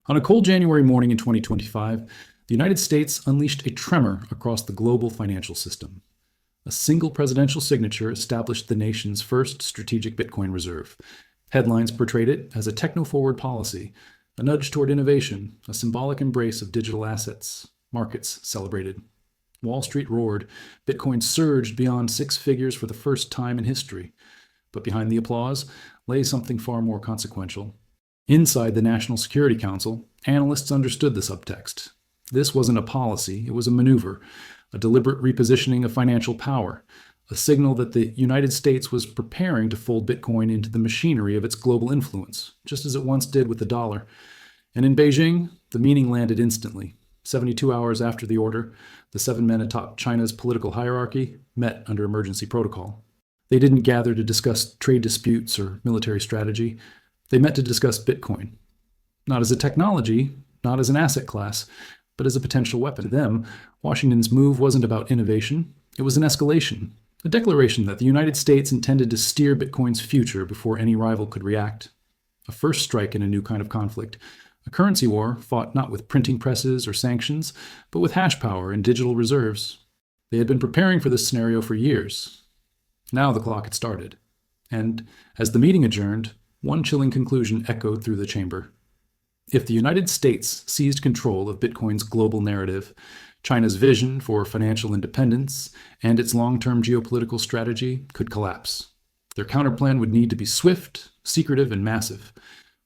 On a cold January morning in 2025, the United States unleashed a tremor across the global financial system. A single presidential signature established the nation's first strategic Bitcoin reserve. Headlines portrayed it as a techno-forward policy, a nudge toward innovation, a symbolic embrace of digital assets. Markets celebrated. Wall Street roared. Bitcoin surged beyond six figures for the first time in history. But behind the applause lay something far more consequential. Inside the National Security Council, analysts understood the subtext. This wasn't a policy, it was a maneuver, a deliberate repositioning of financial power, a signal that the United States was preparing to fold Bitcoin into the machinery of its global influence, just as it once did with the dollar. And in Beijing, the meaning landed instantly. 72 hours after the order, the seven men atop China's political hierarchy met under emergency protocol. They didn't gather to discuss trade disputes or military strategy. They met to discuss Bitcoin. Not as a technology, not as an asset class, but as a potential weapon. To them, Washington's move wasn't about innovation. It was an escalation, a declaration that the United States intended to steer Bitcoin's future before any rival could react. A first strike in a new kind of conflict, a currency war fought not with printing presses or sanctions, but with hash power and digital reserves. They had been preparing for this scenario for years. Now the clock had started. And as the meeting adjourned, one chilling conclusion echoed through the chamber. If the United States seized control of Bitcoin's global narrative, China's vision for financial independence and its long-term geopolitical strategy could collapse. Their counterplan would need to be swift, secretive, and massive.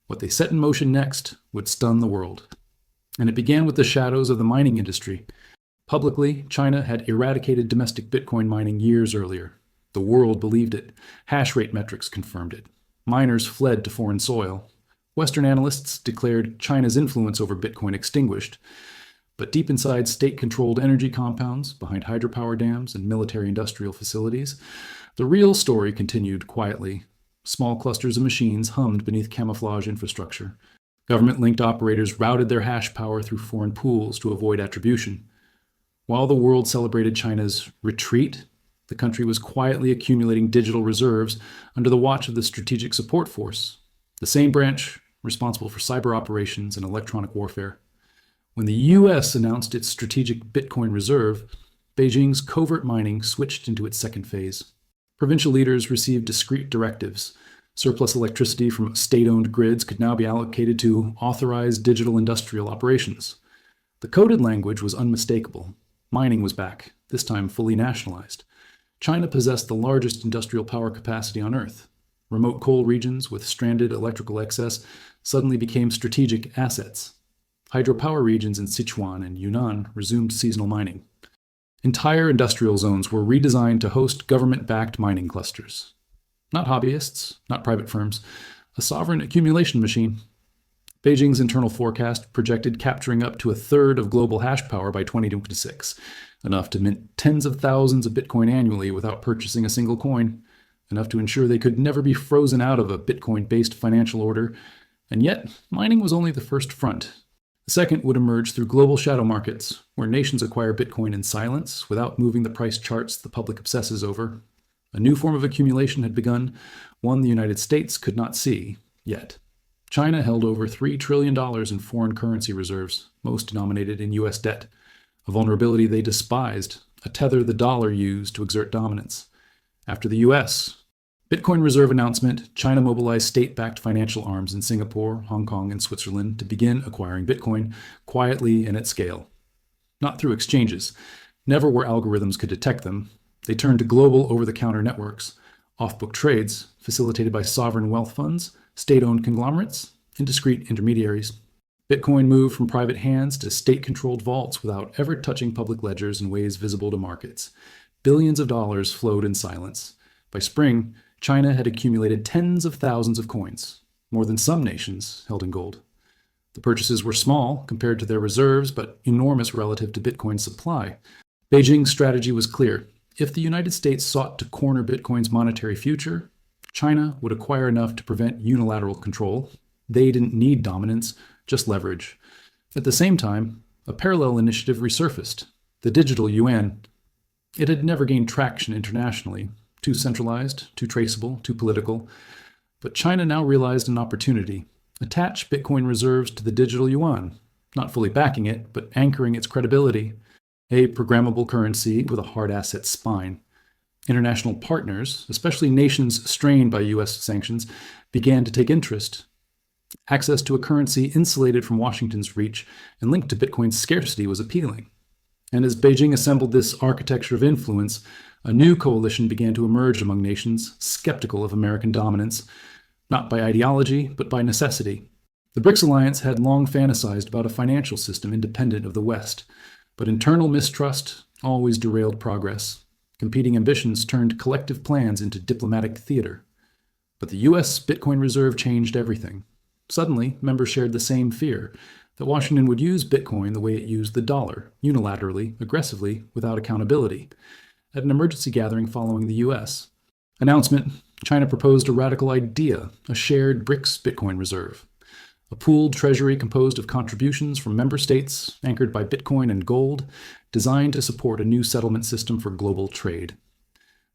What they set in motion next would stun the world. And it began with the shadows of the mining industry. Publicly, China had eradicated domestic Bitcoin mining years earlier. The world believed it. Hash rate metrics confirmed it. Miners fled to foreign soil. Western analysts declared China's influence over Bitcoin extinguished. But deep inside state-controlled energy compounds, behind hydropower dams and military-industrial facilities, the real story continued quietly. Small clusters of machines hummed beneath camouflage infrastructure. Government-linked operators routed their hash power through foreign pools to avoid attribution. While the world celebrated China's retreat, the country was quietly accumulating digital reserves under the watch of the Strategic Support Force, the same branch responsible for cyber operations and electronic warfare. When the U.S. announced its strategic Bitcoin reserve, Beijing's covert mining switched into its second phase. Provincial leaders received discrete directives. Surplus electricity from state-owned grids could now be allocated to authorized digital industrial operations. The coded language was unmistakable. Mining was back, this time fully nationalized. China possessed the largest industrial power capacity on Earth. Remote coal regions with stranded electrical excess suddenly became strategic assets. Hydropower regions in Sichuan and Yunnan resumed seasonal mining. Entire industrial zones were redesigned to host government-backed mining clusters. Not hobbyists, not private firms, a sovereign accumulation machine. Beijing's internal forecast projected capturing up to a third of global hash power by 2026, enough to mint tens of thousands of Bitcoin annually without purchasing a single coin, enough to ensure they could never be frozen out of a Bitcoin-based financial order. And yet, mining was only the first front. The second would emerge through global shadow markets, where nations acquire Bitcoin in silence without moving the price charts the public obsesses over. A new form of accumulation had begun, one the United States could not see yet. China held over $3 trillion in foreign currency reserves, most denominated in U.S. debt, a vulnerability they despised, a tether the dollar used to exert dominance. After the U.S. Bitcoin reserve announcement, China mobilized state-backed financial arms in Singapore, Hong Kong, and Switzerland to begin acquiring Bitcoin quietly and at scale. Not through exchanges, never where algorithms could detect them. They turned to global over-the-counter networks, off-book trades facilitated by sovereign wealth funds, state-owned conglomerates, and discrete intermediaries. Bitcoin moved from private hands to state-controlled vaults without ever touching public ledgers in ways visible to markets. Billions of dollars flowed in silence. By spring, China had accumulated tens of thousands of coins, more than some nations held in gold. The purchases were small compared to their reserves, but enormous relative to Bitcoin's supply. Beijing's strategy was clear. If the United States sought to corner Bitcoin's monetary future, China would acquire enough to prevent unilateral control. They didn't need dominance, just leverage. At the same time, a parallel initiative resurfaced, the digital-yuan. It had never gained traction internationally, too centralized, too traceable, too political. But China now realized an opportunity, attach Bitcoin reserves to the digital yuan, not fully backing it, but anchoring its credibility, a programmable currency with a hard asset spine. International partners, especially nations strained by U.S. sanctions, began to take interest. Access to a currency insulated from Washington's reach and linked to Bitcoin's scarcity was appealing. And as Beijing assembled this architecture of influence, a new coalition began to emerge among nations skeptical of American dominance, not by ideology, but by necessity. The BRICS alliance had long fantasized about a financial system independent of the West, but internal mistrust always derailed progress. Competing ambitions turned collective plans into diplomatic theater. But the U.S. Bitcoin reserve changed everything. Suddenly, members shared the same fear that Washington would use Bitcoin the way it used the dollar, unilaterally, aggressively, without accountability. At an emergency gathering following the U.S. announcement, China proposed a radical idea, a shared BRICS Bitcoin reserve. A pooled treasury composed of contributions from member states, anchored by Bitcoin and gold, designed to support a new settlement system for global trade.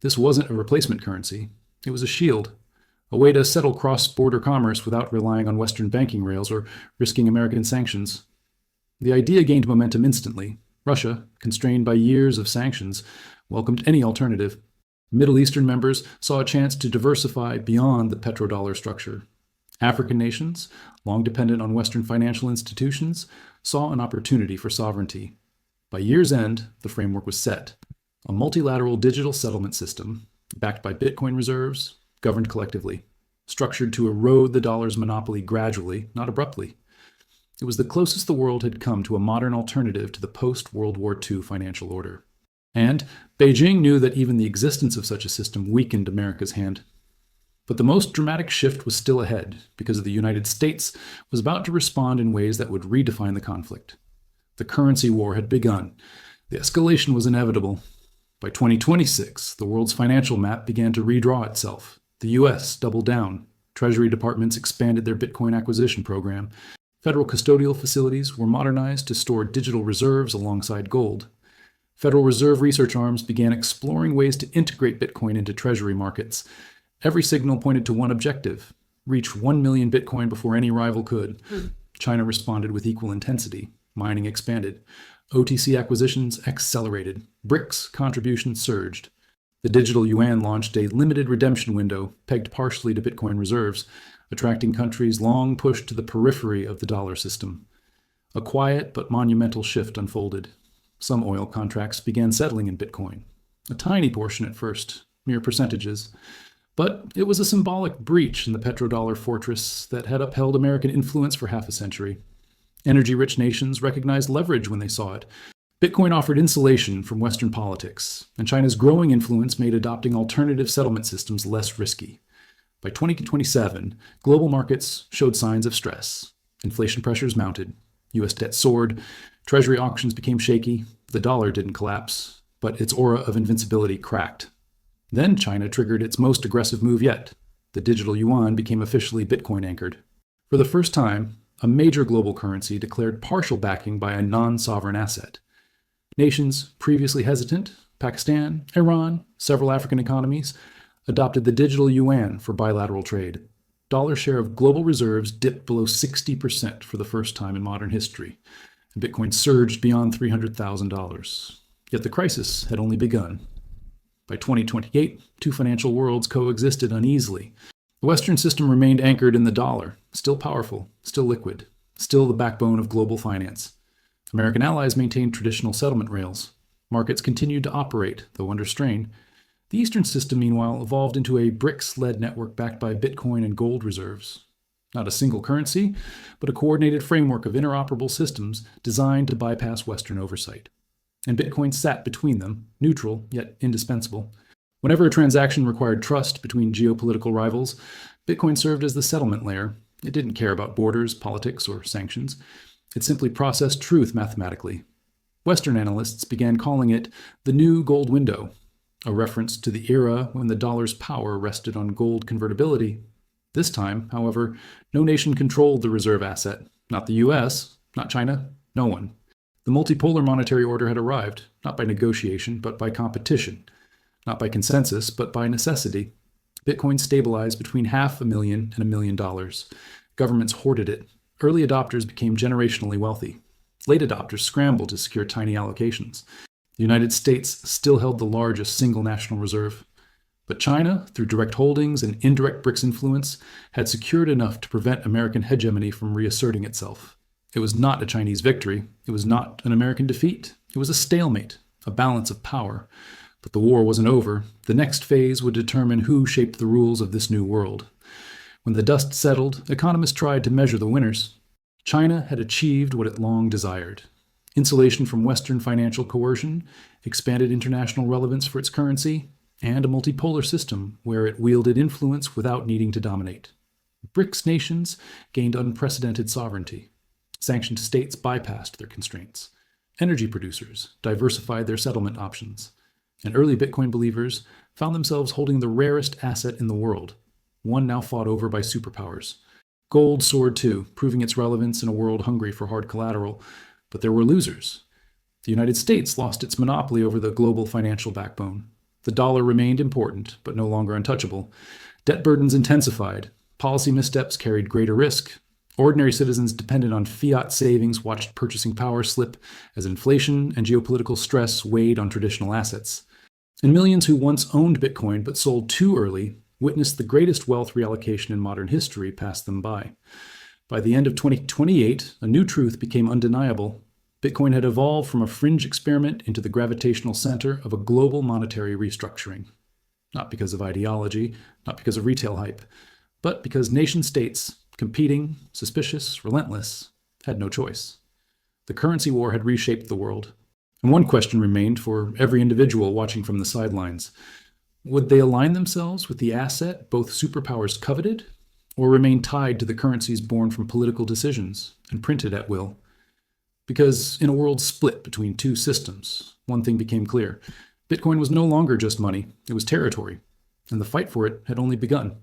This wasn't a replacement currency. It was a shield, a way to settle cross-border commerce without relying on Western banking rails or risking American sanctions. The idea gained momentum instantly. Russia, constrained by years of sanctions, welcomed any alternative. Middle Eastern members saw a chance to diversify beyond the petrodollar structure. African nations, long dependent on Western financial institutions, saw an opportunity for sovereignty. By year's end, the framework was set. A multilateral digital settlement system, backed by Bitcoin reserves, governed collectively, structured to erode the dollar's monopoly gradually, not abruptly. It was the closest the world had come to a modern alternative to the post-World War II financial order. And Beijing knew that even the existence of such a system weakened America's hand. But the most dramatic shift was still ahead, because the United States was about to respond in ways that would redefine the conflict. The currency war had begun. The escalation was inevitable. By 2026, the world's financial map began to redraw itself. The U.S. doubled down. Treasury departments expanded their Bitcoin acquisition program. Federal custodial facilities were modernized to store digital reserves alongside gold. Federal Reserve research arms began exploring ways to integrate Bitcoin into treasury markets. Every signal pointed to one objective: reach 1 million Bitcoin before any rival could. China responded with equal intensity. Mining expanded. OTC acquisitions accelerated. BRICS contributions surged. The digital yuan launched a limited redemption window pegged partially to Bitcoin reserves, attracting countries long pushed to the periphery of the dollar system. A quiet but monumental shift unfolded. Some oil contracts began settling in Bitcoin. A tiny portion at first, mere percentages. But it was a symbolic breach in the petrodollar fortress that had upheld American influence for half a century. Energy-rich nations recognized leverage when they saw it. Bitcoin offered insulation from Western politics, and China's growing influence made adopting alternative settlement systems less risky. By 2027, global markets showed signs of stress. Inflation pressures mounted. U.S. debt soared. Treasury auctions became shaky. The dollar didn't collapse, but its aura of invincibility cracked. Then China triggered its most aggressive move yet. The digital yuan became officially Bitcoin anchored. For the first time, a major global currency declared partial backing by a non-sovereign asset. Nations previously hesitant, Pakistan, Iran, several African economies, adopted the digital yuan for bilateral trade. Dollar share of global reserves dipped below 60% for the first time in modern history, and Bitcoin surged beyond $300,000. Yet the crisis had only begun. By 2028, two financial worlds coexisted uneasily. The Western system remained anchored in the dollar, still powerful, still liquid, still the backbone of global finance. American allies maintained traditional settlement rails. Markets continued to operate, though under strain. The Eastern system, meanwhile, evolved into a BRICS-led network backed by Bitcoin and gold reserves. Not a single currency, but a coordinated framework of interoperable systems designed to bypass Western oversight. And Bitcoin sat between them, neutral yet indispensable. Whenever a transaction required trust between geopolitical rivals, Bitcoin served as the settlement layer. It didn't care about borders, politics, or sanctions. It simply processed truth mathematically. Western analysts began calling it the new gold window, a reference to the era when the dollar's power rested on gold convertibility. This time, however, no nation controlled the reserve asset. Not the US, not China, no one. The multipolar monetary order had arrived, not by negotiation, but by competition. Not by consensus, but by necessity. Bitcoin stabilized between $500,000 and $1 million. Governments hoarded it. Early adopters became generationally wealthy. Late adopters scrambled to secure tiny allocations. The United States still held the largest single national reserve. But China, through direct holdings and indirect BRICS influence, had secured enough to prevent American hegemony from reasserting itself. It was not a Chinese victory. It was not an American defeat. It was a stalemate, a balance of power. But the war wasn't over. The next phase would determine who shaped the rules of this new world. When the dust settled, economists tried to measure the winners. China had achieved what it long desired: insulation from Western financial coercion, expanded international relevance for its currency, and a multipolar system where it wielded influence without needing to dominate. BRICS nations gained unprecedented sovereignty. Sanctioned states bypassed their constraints. Energy producers diversified their settlement options. And early Bitcoin believers found themselves holding the rarest asset in the world, one now fought over by superpowers. Gold soared too, proving its relevance in a world hungry for hard collateral. But there were losers. The United States lost its monopoly over the global financial backbone. The dollar remained important, but no longer untouchable. Debt burdens intensified. Policy missteps carried greater risk. Ordinary citizens dependent on fiat savings watched purchasing power slip as inflation and geopolitical stress weighed on traditional assets. And millions who once owned Bitcoin but sold too early witnessed the greatest wealth reallocation in modern history pass them by. By the end of 2028, a new truth became undeniable. Bitcoin had evolved from a fringe experiment into the gravitational center of a global monetary restructuring. Not because of ideology, not because of retail hype, but because nation-states, competing, suspicious, relentless, had no choice. The currency war had reshaped the world. And one question remained for every individual watching from the sidelines. Would they align themselves with the asset both superpowers coveted, or remain tied to the currencies born from political decisions and printed at will? Because in a world split between two systems, one thing became clear. Bitcoin was no longer just money, it was territory, and the fight for it had only begun.